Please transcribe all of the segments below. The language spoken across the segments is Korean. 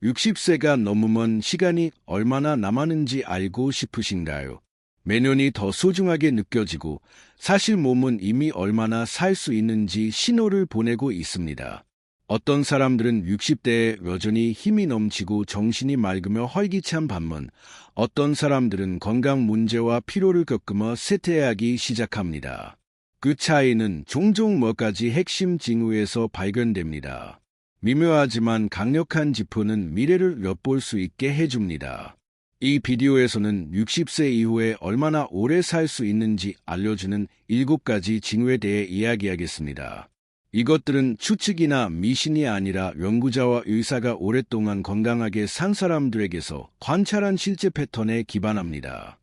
60세가 넘으면 시간이 얼마나 남았는지 알고 싶으신가요? 매년이 더 소중하게 느껴지고 사실 몸은 이미 얼마나 살 수 있는지 신호를 보내고 있습니다. 어떤 사람들은 60대에 여전히 힘이 넘치고 정신이 맑으며 활기찬 반면 어떤 사람들은 건강 문제와 피로를 겪으며 쇠퇴하기 시작합니다. 그 차이는 종종 몇 가지 핵심 징후에서 발견됩니다. 미묘하지만 강력한 지표는 미래를 엿볼 수 있게 해줍니다. 이 비디오에서는 60세 이후에 얼마나 오래 살 수 있는지 알려주는 7가지 징후에 대해 이야기하겠습니다. 이것들은 추측이나 미신이 아니라 연구자와 의사가 오랫동안 건강하게 산 사람들에게서 관찰한 실제 패턴에 기반합니다.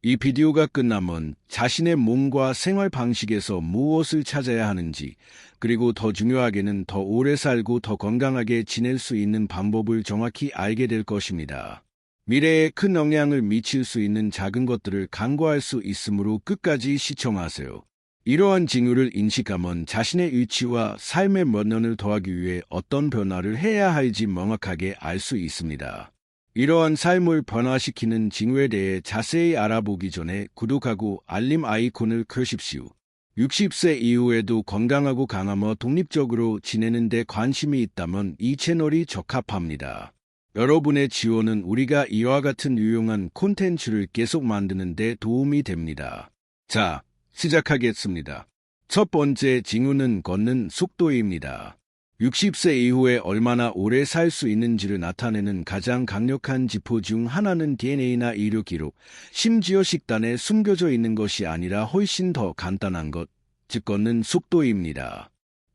이 비디오가 끝나면 자신의 몸과 생활 방식에서 무엇을 찾아야 하는지, 그리고 더 중요하게는 더 오래 살고 더 건강하게 지낼 수 있는 방법을 정확히 알게 될 것입니다. 미래에 큰 영향을 미칠 수 있는 작은 것들을 간과할 수 있으므로 끝까지 시청하세요. 이러한 징후를 인식하면 자신의 위치와 삶의 몇 년을 더하기 위해 어떤 변화를 해야 할지 명확하게 알 수 있습니다. 이러한 삶을 변화시키는 징후에 대해 자세히 알아보기 전에 구독하고 알림 아이콘을 켜십시오. 60세 이후에도 건강하고 강하며 독립적으로 지내는 데 관심이 있다면 이 채널이 적합합니다. 여러분의 지원은 우리가 이와 같은 유용한 콘텐츠를 계속 만드는 데 도움이 됩니다. 자, 시작하겠습니다. 첫 번째 징후는 걷는 속도입니다. 60세 이후에 얼마나 오래 살 수 있는지를 나타내는 가장 강력한 지표 중 하나는 DNA나 의료 기록, 심지어 식단에 숨겨져 있는 것이 아니라 훨씬 더 간단한 것, 즉 걷는 속도입니다.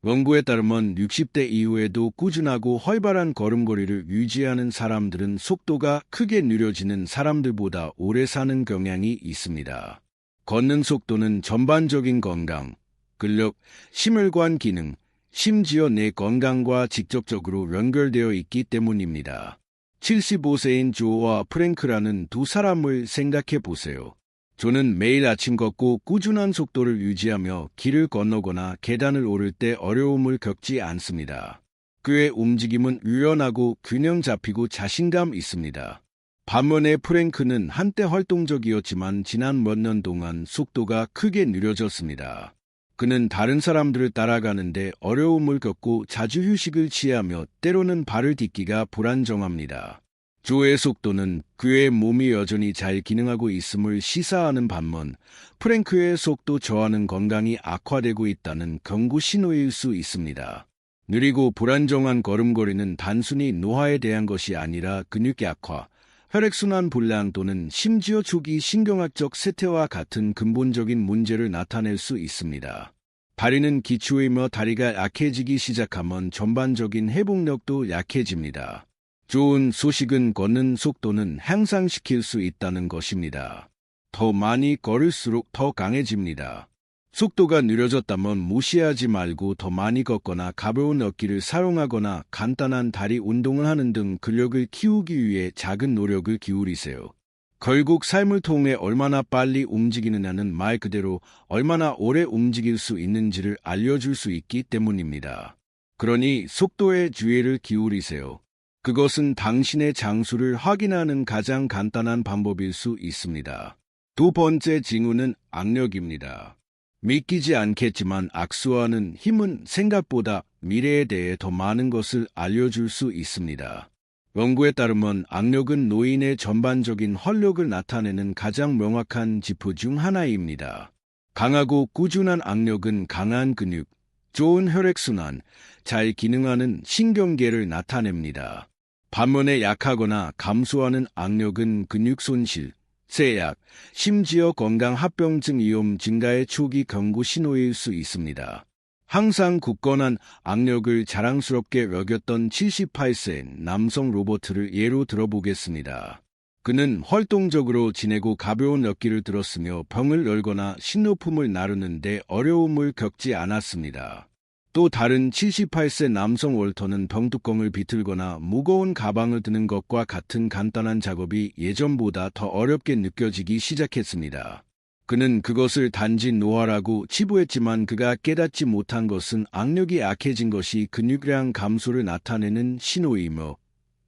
연구에 따르면 60대 이후에도 꾸준하고 활발한 걸음걸이를 유지하는 사람들은 속도가 크게 느려지는 사람들보다 오래 사는 경향이 있습니다. 걷는 속도는 전반적인 건강, 근력, 심혈관 기능, 심지어 내 건강과 직접적으로 연결되어 있기 때문입니다. 75세인 조와 프랭크라는 두 사람을 생각해 보세요. 조는 매일 아침 걷고 꾸준한 속도를 유지하며 길을 건너거나 계단을 오를 때 어려움을 겪지 않습니다. 그의 움직임은 유연하고 균형 잡히고 자신감 있습니다. 반면에 프랭크는 한때 활동적이었지만 지난 몇 년 동안 속도가 크게 느려졌습니다. 그는 다른 사람들을 따라가는데 어려움을 겪고 자주 휴식을 취하며 때로는 발을 딛기가 불안정합니다. 조의 속도는 그의 몸이 여전히 잘 기능하고 있음을 시사하는 반면 프랭크의 속도 저하는 건강이 악화되고 있다는 경고 신호일 수 있습니다. 느리고 불안정한 걸음걸이는 단순히 노화에 대한 것이 아니라 근육 약화, 혈액순환 불량 또는 심지어 초기 신경학적 쇠퇴와 같은 근본적인 문제를 나타낼 수 있습니다. 다리는 기초이며 다리가 약해지기 시작하면 전반적인 회복력도 약해집니다. 좋은 소식은 걷는 속도는 향상시킬 수 있다는 것입니다. 더 많이 걸을수록 더 강해집니다. 속도가 느려졌다면 무시하지 말고 더 많이 걷거나 가벼운 어깨를 사용하거나 간단한 다리 운동을 하는 등 근력을 키우기 위해 작은 노력을 기울이세요. 결국 삶을 통해 얼마나 빨리 움직이느냐는 말 그대로 얼마나 오래 움직일 수 있는지를 알려줄 수 있기 때문입니다. 그러니 속도에 주의를 기울이세요. 그것은 당신의 장수를 확인하는 가장 간단한 방법일 수 있습니다. 두 번째 징후는 악력입니다. 믿기지 않겠지만 악수하는 힘은 생각보다 미래에 대해 더 많은 것을 알려줄 수 있습니다. 연구에 따르면 악력은 노인의 전반적인 활력을 나타내는 가장 명확한 지표 중 하나입니다. 강하고 꾸준한 악력은 강한 근육, 좋은 혈액순환, 잘 기능하는 신경계를 나타냅니다. 반면에 약하거나 감소하는 악력은 근육 손실, 쇠약, 심지어 건강 합병증 위험 증가의 초기 경고 신호일 수 있습니다. 항상 굳건한 악력을 자랑스럽게 여겼던 78세 남성 로버트를 예로 들어보겠습니다. 그는 활동적으로 지내고 가벼운 역기를 들었으며 병을 열거나 식료품을 나르는데 어려움을 겪지 않았습니다. 또 다른 78세 남성 월터는 병뚜껑을 비틀거나 무거운 가방을 드는 것과 같은 간단한 작업이 예전보다 더 어렵게 느껴지기 시작했습니다. 그는 그것을 단지 노화라고 치부했지만 그가 깨닫지 못한 것은 악력이 약해진 것이 근육량 감소를 나타내는 신호이며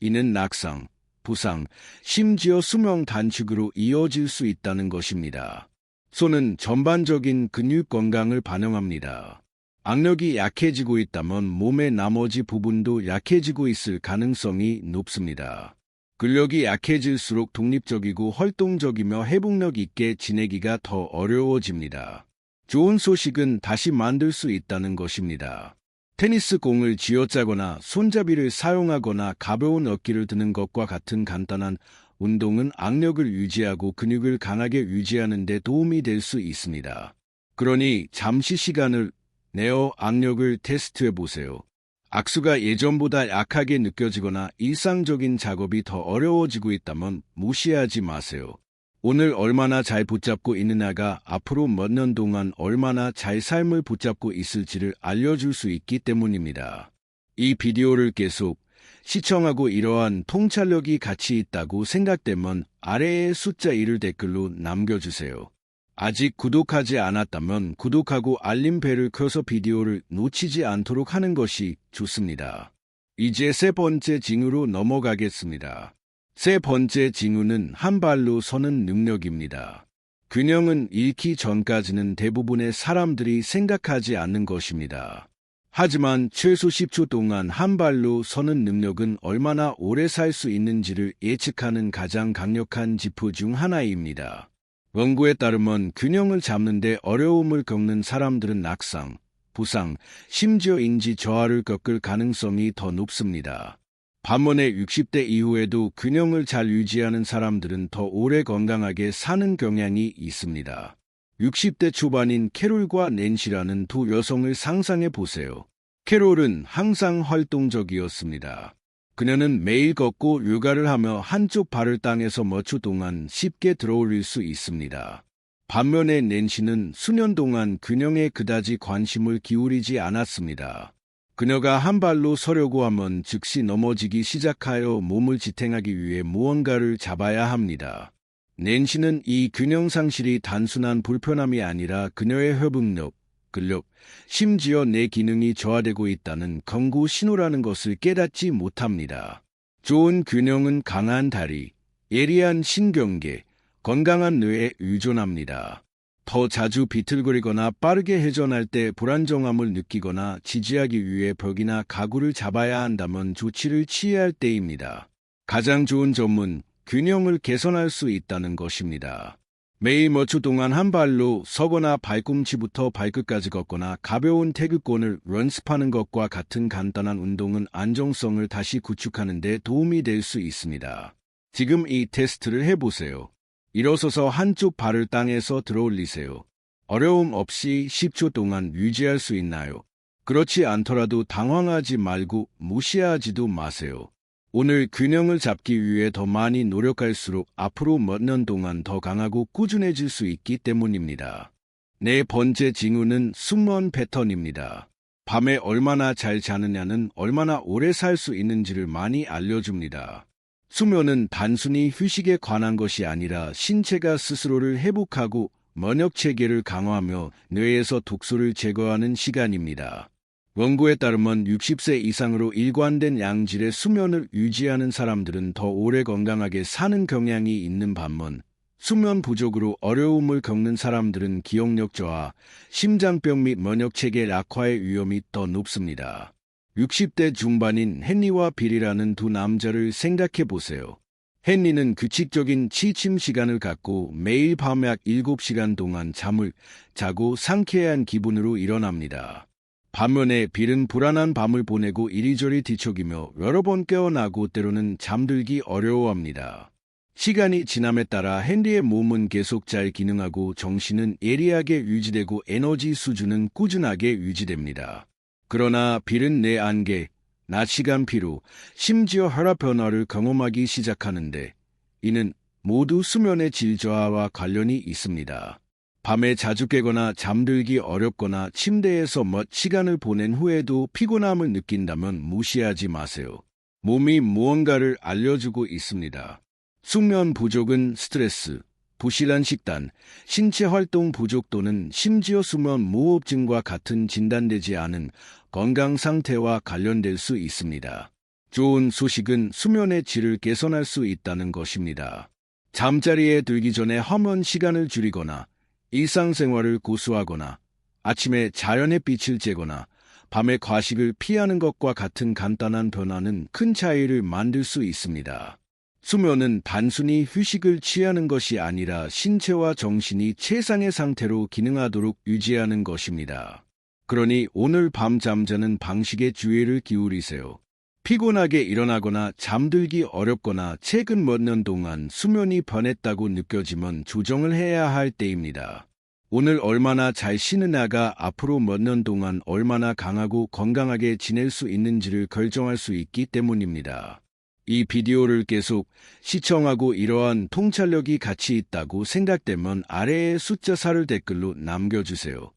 이는 낙상, 부상, 심지어 수명 단축으로 이어질 수 있다는 것입니다. 손은 전반적인 근육 건강을 반영합니다. 악력이 약해지고 있다면 몸의 나머지 부분도 약해지고 있을 가능성이 높습니다. 근력이 약해질수록 독립적이고 활동적이며 회복력 있게 지내기가 더 어려워집니다. 좋은 소식은 다시 만들 수 있다는 것입니다. 테니스 공을 쥐어짜거나 손잡이를 사용하거나 가벼운 어깨를 드는 것과 같은 간단한 운동은 악력을 유지하고 근육을 강하게 유지하는 데 도움이 될 수 있습니다. 그러니 잠시 시간을 내어 악력을 테스트해 보세요. 악수가 예전보다 약하게 느껴지거나 일상적인 작업이 더 어려워지고 있다면 무시하지 마세요. 오늘 얼마나 잘 붙잡고 있느냐가 앞으로 몇 년 동안 얼마나 잘 삶을 붙잡고 있을지를 알려줄 수 있기 때문입니다. 이 비디오를 계속 시청하고 이러한 통찰력이 가치 있다고 생각되면 아래에 숫자 1을 댓글로 남겨주세요. 아직 구독하지 않았다면 구독하고 알림벨을 켜서 비디오를 놓치지 않도록 하는 것이 좋습니다. 이제 세 번째 징후로 넘어가겠습니다. 세 번째 징후는 한 발로 서는 능력입니다. 균형은 잃기 전까지는 대부분의 사람들이 생각하지 않는 것입니다. 하지만 최소 10초 동안 한 발로 서는 능력은 얼마나 오래 살 수 있는지를 예측하는 가장 강력한 지표 중 하나입니다. 연구에 따르면 균형을 잡는 데 어려움을 겪는 사람들은 낙상, 부상, 심지어 인지 저하를 겪을 가능성이 더 높습니다. 반면에 60대 이후에도 균형을 잘 유지하는 사람들은 더 오래 건강하게 사는 경향이 있습니다. 60대 초반인 캐롤과 낸시라는 두 여성을 상상해 보세요. 캐롤은 항상 활동적이었습니다. 그녀는 매일 걷고 요가를 하며 한쪽 발을 땅에서 몇 초 동안 쉽게 들어올릴 수 있습니다. 반면에 낸시는 수년 동안 균형에 그다지 관심을 기울이지 않았습니다. 그녀가 한 발로 서려고 하면 즉시 넘어지기 시작하여 몸을 지탱하기 위해 무언가를 잡아야 합니다. 낸시는 이 균형 상실이 단순한 불편함이 아니라 그녀의 회복력, 근력, 심지어 내 기능이 저하되고 있다는 경고 신호라는 것을 깨닫지 못합니다. 좋은 균형은 강한 다리, 예리한 신경계, 건강한 뇌에 의존합니다. 더 자주 비틀거리거나 빠르게 회전할 때 불안정함을 느끼거나 지지하기 위해 벽이나 가구를 잡아야 한다면 조치를 취해야 할 때입니다. 가장 좋은 점은 균형을 개선할 수 있다는 것입니다. 매일 몇 초 동안 한 발로 서거나 발꿈치부터 발끝까지 걷거나 가벼운 태극권을 연습하는 것과 같은 간단한 운동은 안정성을 다시 구축하는 데 도움이 될 수 있습니다. 지금 이 테스트를 해보세요. 일어서서 한쪽 발을 땅에서 들어올리세요. 어려움 없이 10초 동안 유지할 수 있나요? 그렇지 않더라도 당황하지 말고 무시하지도 마세요. 오늘 균형을 잡기 위해 더 많이 노력할수록 앞으로 몇 년 동안 더 강하고 꾸준해질 수 있기 때문입니다. 네 번째 징후는 숙면 패턴입니다. 밤에 얼마나 잘 자느냐는 얼마나 오래 살 수 있는지를 많이 알려줍니다. 수면은 단순히 휴식에 관한 것이 아니라 신체가 스스로를 회복하고 면역체계를 강화하며 뇌에서 독소를 제거하는 시간입니다. 연구에 따르면 60세 이상으로 일관된 양질의 수면을 유지하는 사람들은 더 오래 건강하게 사는 경향이 있는 반면 수면 부족으로 어려움을 겪는 사람들은 기억력 저하, 심장병 및 면역체계 약화의 위험이 더 높습니다. 60대 중반인 헨리와 빌이라는 두 남자를 생각해 보세요. 헨리는 규칙적인 취침 시간을 갖고 매일 밤 약 7시간 동안 잠을 자고 상쾌한 기분으로 일어납니다. 반면에 빌은 불안한 밤을 보내고 이리저리 뒤척이며 여러 번 깨어나고 때로는 잠들기 어려워합니다. 시간이 지남에 따라 헨리의 몸은 계속 잘 기능하고 정신은 예리하게 유지되고 에너지 수준은 꾸준하게 유지됩니다. 그러나 빌은 내 안개, 낮 시간 피로, 심지어 혈압 변화를 경험하기 시작하는데 이는 모두 수면의 질 저하와 관련이 있습니다. 밤에 자주 깨거나 잠들기 어렵거나 침대에서 몇 시간을 보낸 후에도 피곤함을 느낀다면 무시하지 마세요. 몸이 무언가를 알려주고 있습니다. 숙면 부족은 스트레스, 부실한 식단, 신체 활동 부족 또는 심지어 수면 무호흡증과 같은 진단되지 않은 건강 상태와 관련될 수 있습니다. 좋은 소식은 수면의 질을 개선할 수 있다는 것입니다. 잠자리에 들기 전에 화면 시간을 줄이거나 일상생활을 고수하거나 아침에 자연의 빛을 쬐거나 밤에 과식을 피하는 것과 같은 간단한 변화는 큰 차이를 만들 수 있습니다. 수면은 단순히 휴식을 취하는 것이 아니라 신체와 정신이 최상의 상태로 기능하도록 유지하는 것입니다. 그러니 오늘 밤 잠자는 방식에 주의를 기울이세요. 피곤하게 일어나거나 잠들기 어렵거나 최근 몇 년 동안 수면이 변했다고 느껴지면 조정을 해야 할 때입니다. 오늘 얼마나 잘 쉬느냐가 앞으로 몇 년 동안 얼마나 강하고 건강하게 지낼 수 있는지를 결정할 수 있기 때문입니다. 이 비디오를 계속 시청하고 이러한 통찰력이 가치 있다고 생각되면 아래에 숫자 4를 댓글로 남겨주세요.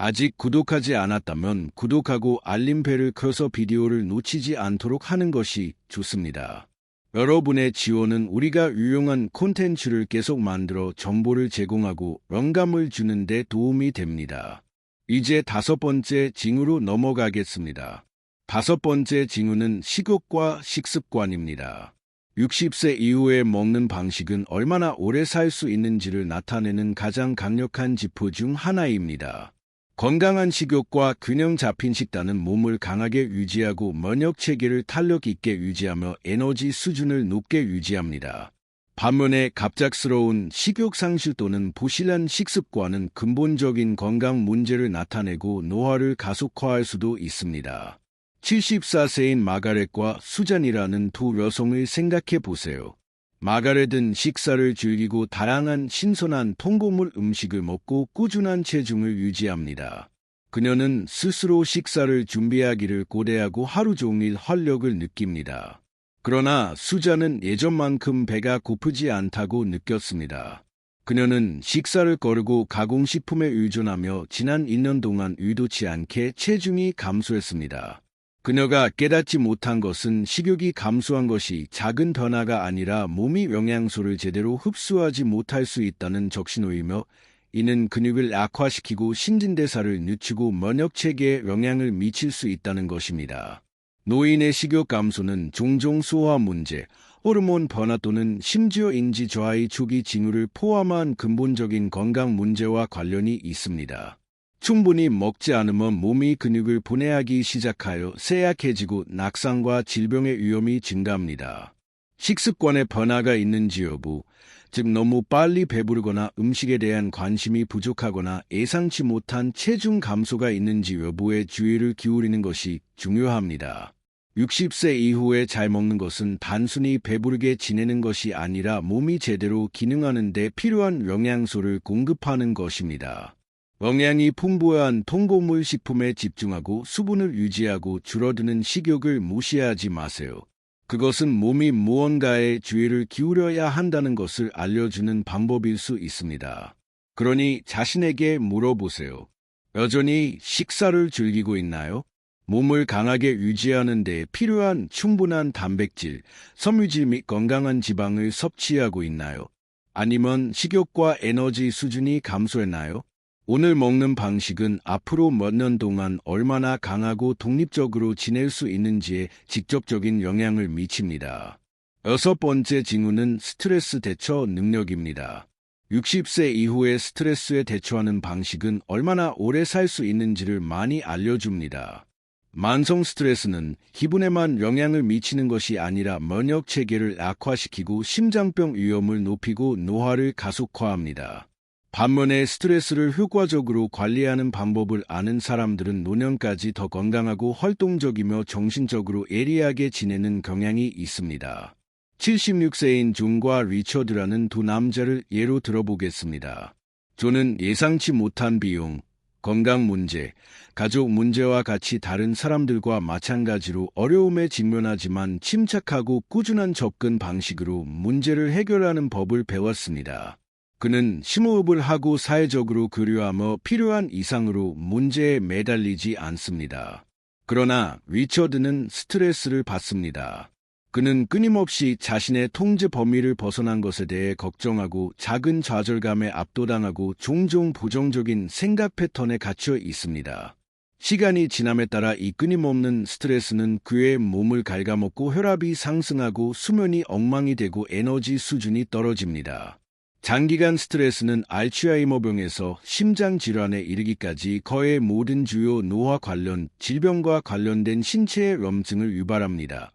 아직 구독하지 않았다면 구독하고 알림벨을 켜서 비디오를 놓치지 않도록 하는 것이 좋습니다. 여러분의 지원은 우리가 유용한 콘텐츠를 계속 만들어 정보를 제공하고 영감을 주는 데 도움이 됩니다. 이제 5번째 징후로 넘어가겠습니다. 5번째 징후는 식욕과 식습관입니다. 60세 이후에 먹는 방식은 얼마나 오래 살 수 있는지를 나타내는 가장 강력한 지표 중 하나입니다. 건강한 식욕과 균형 잡힌 식단은 몸을 강하게 유지하고 면역 체계를 탄력 있게 유지하며 에너지 수준을 높게 유지합니다. 반면에 갑작스러운 식욕 상실 또는 부실한 식습관은 근본적인 건강 문제를 나타내고 노화를 가속화할 수도 있습니다. 74세인 마가렛과 수잔이라는 두 여성을 생각해 보세요. 마가렛은 식사를 즐기고 다양한 신선한 통곡물 음식을 먹고 꾸준한 체중을 유지합니다. 그녀는 스스로 식사를 준비하기를 고대하고 하루 종일 활력을 느낍니다. 그러나 수잔은 예전만큼 배가 고프지 않다고 느꼈습니다. 그녀는 식사를 거르고 가공식품에 의존하며 지난 2년 동안 의도치 않게 체중이 감소했습니다. 그녀가 깨닫지 못한 것은 식욕이 감소한 것이 작은 변화가 아니라 몸이 영양소를 제대로 흡수하지 못할 수 있다는 적신호이며 이는 근육을 약화시키고 신진대사를 늦추고 면역체계에 영향을 미칠 수 있다는 것입니다. 노인의 식욕 감소는 종종 소화 문제, 호르몬 변화 또는 심지어 인지 저하의 초기 징후를 포함한 근본적인 건강 문제와 관련이 있습니다. 충분히 먹지 않으면 몸이 근육을 분해하기 시작하여 쇠약해지고 낙상과 질병의 위험이 증가합니다. 식습관에 변화가 있는지 여부, 즉 너무 빨리 배부르거나 음식에 대한 관심이 부족하거나 예상치 못한 체중 감소가 있는지 여부에 주의를 기울이는 것이 중요합니다. 60세 이후에 잘 먹는 것은 단순히 배부르게 지내는 것이 아니라 몸이 제대로 기능하는 데 필요한 영양소를 공급하는 것입니다. 영양이 풍부한 통곡물 식품에 집중하고 수분을 유지하고 줄어드는 식욕을 무시하지 마세요. 그것은 몸이 무언가에 주의를 기울여야 한다는 것을 알려주는 방법일 수 있습니다. 그러니 자신에게 물어보세요. 여전히 식사를 즐기고 있나요? 몸을 강하게 유지하는 데 필요한 충분한 단백질, 섬유질 및 건강한 지방을 섭취하고 있나요? 아니면 식욕과 에너지 수준이 감소했나요? 오늘 먹는 방식은 앞으로 몇 년 동안 얼마나 강하고 독립적으로 지낼 수 있는지에 직접적인 영향을 미칩니다. 6번째 징후는 스트레스 대처 능력입니다. 60세 이후에 스트레스에 대처하는 방식은 얼마나 오래 살 수 있는지를 많이 알려줍니다. 만성 스트레스는 기분에만 영향을 미치는 것이 아니라 면역 체계를 약화시키고 심장병 위험을 높이고 노화를 가속화합니다. 반면에 스트레스를 효과적으로 관리하는 방법을 아는 사람들은 노년까지 더 건강하고 활동적이며 정신적으로 예리하게 지내는 경향이 있습니다. 76세인 존과 리처드라는 두 남자를 예로 들어보겠습니다. 존은 예상치 못한 비용, 건강 문제, 가족 문제와 같이 다른 사람들과 마찬가지로 어려움에 직면하지만 침착하고 꾸준한 접근 방식으로 문제를 해결하는 법을 배웠습니다. 그는 심호흡을 하고 사회적으로 교류하며 필요한 이상으로 문제에 매달리지 않습니다. 그러나 리처드는 스트레스를 받습니다. 그는 끊임없이 자신의 통제 범위를 벗어난 것에 대해 걱정하고 작은 좌절감에 압도당하고 종종 부정적인 생각 패턴에 갇혀 있습니다. 시간이 지남에 따라 이 끊임없는 스트레스는 그의 몸을 갉아먹고 혈압이 상승하고 수면이 엉망이 되고 에너지 수준이 떨어집니다. 장기간 스트레스는 알츠하이머병에서 심장질환에 이르기까지 거의 모든 주요 노화 관련 질병과 관련된 신체의 염증을 유발합니다.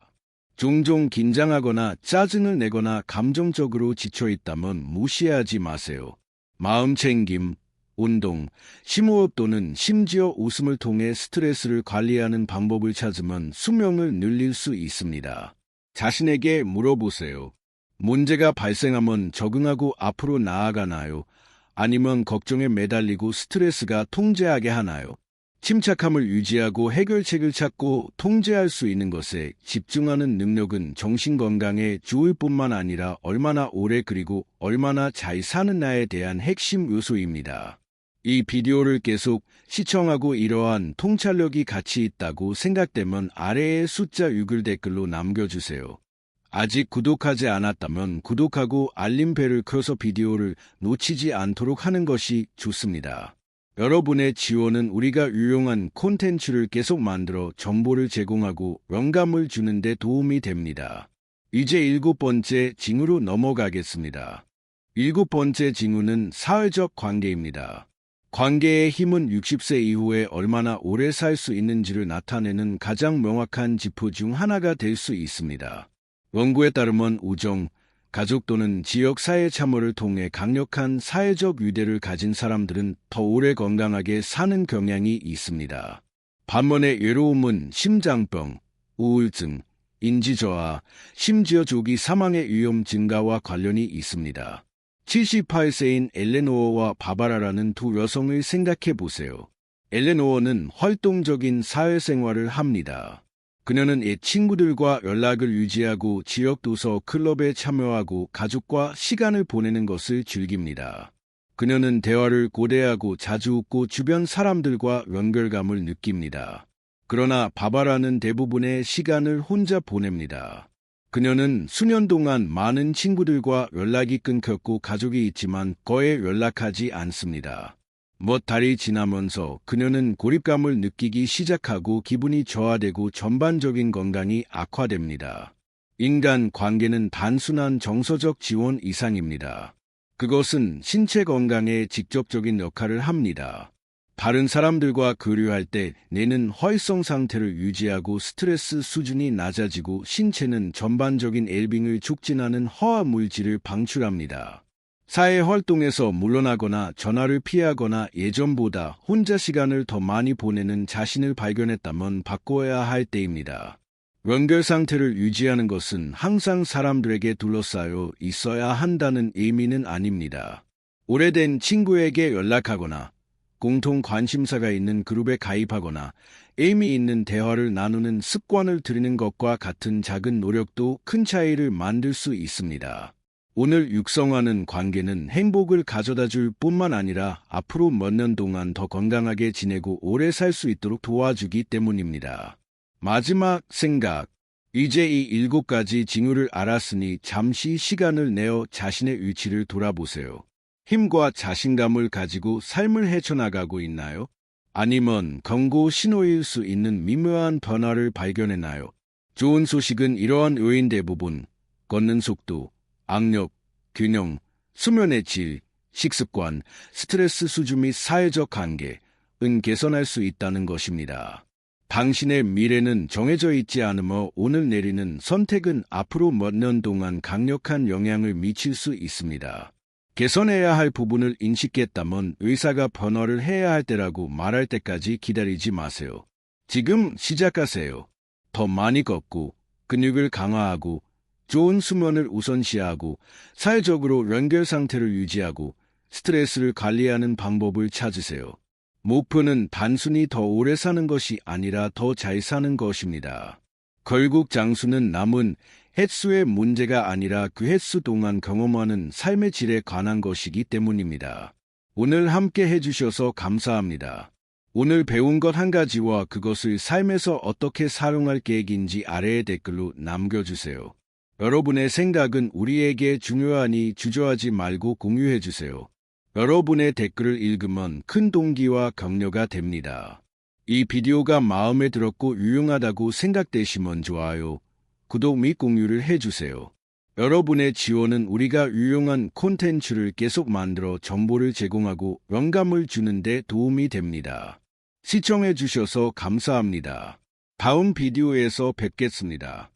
종종 긴장하거나 짜증을 내거나 감정적으로 지쳐있다면 무시하지 마세요. 마음 챙김, 운동, 심호흡 또는 심지어 웃음을 통해 스트레스를 관리하는 방법을 찾으면 수명을 늘릴 수 있습니다. 자신에게 물어보세요. 문제가 발생하면 적응하고 앞으로 나아가나요? 아니면 걱정에 매달리고 스트레스가 통제하게 하나요? 침착함을 유지하고 해결책을 찾고 통제할 수 있는 것에 집중하는 능력은 정신건강에 좋을 뿐만 아니라 얼마나 오래 그리고 얼마나 잘 사느냐에 대한 핵심 요소입니다. 이 비디오를 계속 시청하고 이러한 통찰력이 가치 있다고 생각되면 아래에 숫자 6을 댓글로 남겨주세요. 아직 구독하지 않았다면 구독하고 알림벨을 켜서 비디오를 놓치지 않도록 하는 것이 좋습니다. 여러분의 지원은 우리가 유용한 콘텐츠를 계속 만들어 정보를 제공하고 영감을 주는 데 도움이 됩니다. 이제 7번째 징후로 넘어가겠습니다. 7번째 징후는 사회적 관계입니다. 관계의 힘은 60세 이후에 얼마나 오래 살 수 있는지를 나타내는 가장 명확한 지표 중 하나가 될 수 있습니다. 연구에 따르면 우정, 가족 또는 지역 사회 참여를 통해 강력한 사회적 유대를 가진 사람들은 더 오래 건강하게 사는 경향이 있습니다. 반면에 외로움은 심장병, 우울증, 인지저하, 심지어 조기 사망의 위험 증가와 관련이 있습니다. 78세인 엘레노어와 바바라라는 두 여성을 생각해 보세요. 엘레노어는 활동적인 사회생활을 합니다. 그녀는 옛 친구들과 연락을 유지하고 지역 도서 클럽에 참여하고 가족과 시간을 보내는 것을 즐깁니다. 그녀는 대화를 고대하고 자주 웃고 주변 사람들과 연결감을 느낍니다. 그러나 바바라는 대부분의 시간을 혼자 보냅니다. 그녀는 수년 동안 많은 친구들과 연락이 끊겼고 가족이 있지만 거의 연락하지 않습니다. 몇 달이 지나면서 그녀는 고립감을 느끼기 시작하고 기분이 저하되고 전반적인 건강이 악화됩니다. 인간 관계는 단순한 정서적 지원 이상입니다. 그것은 신체 건강에 직접적인 역할을 합니다. 다른 사람들과 교류할 때 뇌는 활성 상태를 유지하고 스트레스 수준이 낮아지고 신체는 전반적인 웰빙을 촉진하는 화학 물질을 방출합니다. 사회 활동에서 물러나거나 전화를 피하거나 예전보다 혼자 시간을 더 많이 보내는 자신을 발견했다면 바꿔야 할 때입니다. 연결 상태를 유지하는 것은 항상 사람들에게 둘러싸여 있어야 한다는 의미는 아닙니다. 오래된 친구에게 연락하거나 공통 관심사가 있는 그룹에 가입하거나 의미 있는 대화를 나누는 습관을 들이는 것과 같은 작은 노력도 큰 차이를 만들 수 있습니다. 오늘 육성하는 관계는 행복을 가져다 줄 뿐만 아니라 앞으로 몇 년 동안 더 건강하게 지내고 오래 살 수 있도록 도와주기 때문입니다. 마지막 생각. 이제 이 7가지 징후를 알았으니 잠시 시간을 내어 자신의 위치를 돌아보세요. 힘과 자신감을 가지고 삶을 헤쳐나가고 있나요? 아니면 경고 신호일 수 있는 미묘한 변화를 발견했나요? 좋은 소식은 이러한 요인 대부분, 걷는 속도, 악력, 균형, 수면의 질, 식습관, 스트레스 수준 및 사회적 관계은 개선할 수 있다는 것입니다. 당신의 미래는 정해져 있지 않으며 오늘 내리는 선택은 앞으로 몇 년 동안 강력한 영향을 미칠 수 있습니다. 개선해야 할 부분을 인식했다면 의사가 변화를 해야 할 때라고 말할 때까지 기다리지 마세요. 지금 시작하세요. 더 많이 걷고, 근육을 강화하고, 좋은 수면을 우선시하고, 사회적으로 연결 상태를 유지하고, 스트레스를 관리하는 방법을 찾으세요. 목표는 단순히 더 오래 사는 것이 아니라 더 잘 사는 것입니다. 결국 장수는 남은 횟수의 문제가 아니라 그 횟수 동안 경험하는 삶의 질에 관한 것이기 때문입니다. 오늘 함께 해주셔서 감사합니다. 오늘 배운 것 한 가지와 그것을 삶에서 어떻게 사용할 계획인지 아래의 댓글로 남겨주세요. 여러분의 생각은 우리에게 중요하니 주저하지 말고 공유해주세요. 여러분의 댓글을 읽으면 큰 동기와 격려가 됩니다. 이 비디오가 마음에 들었고 유용하다고 생각되시면 좋아요, 구독 및 공유를 해주세요. 여러분의 지원은 우리가 유용한 콘텐츠를 계속 만들어 정보를 제공하고 영감을 주는 데 도움이 됩니다. 시청해 주셔서 감사합니다. 다음 비디오에서 뵙겠습니다.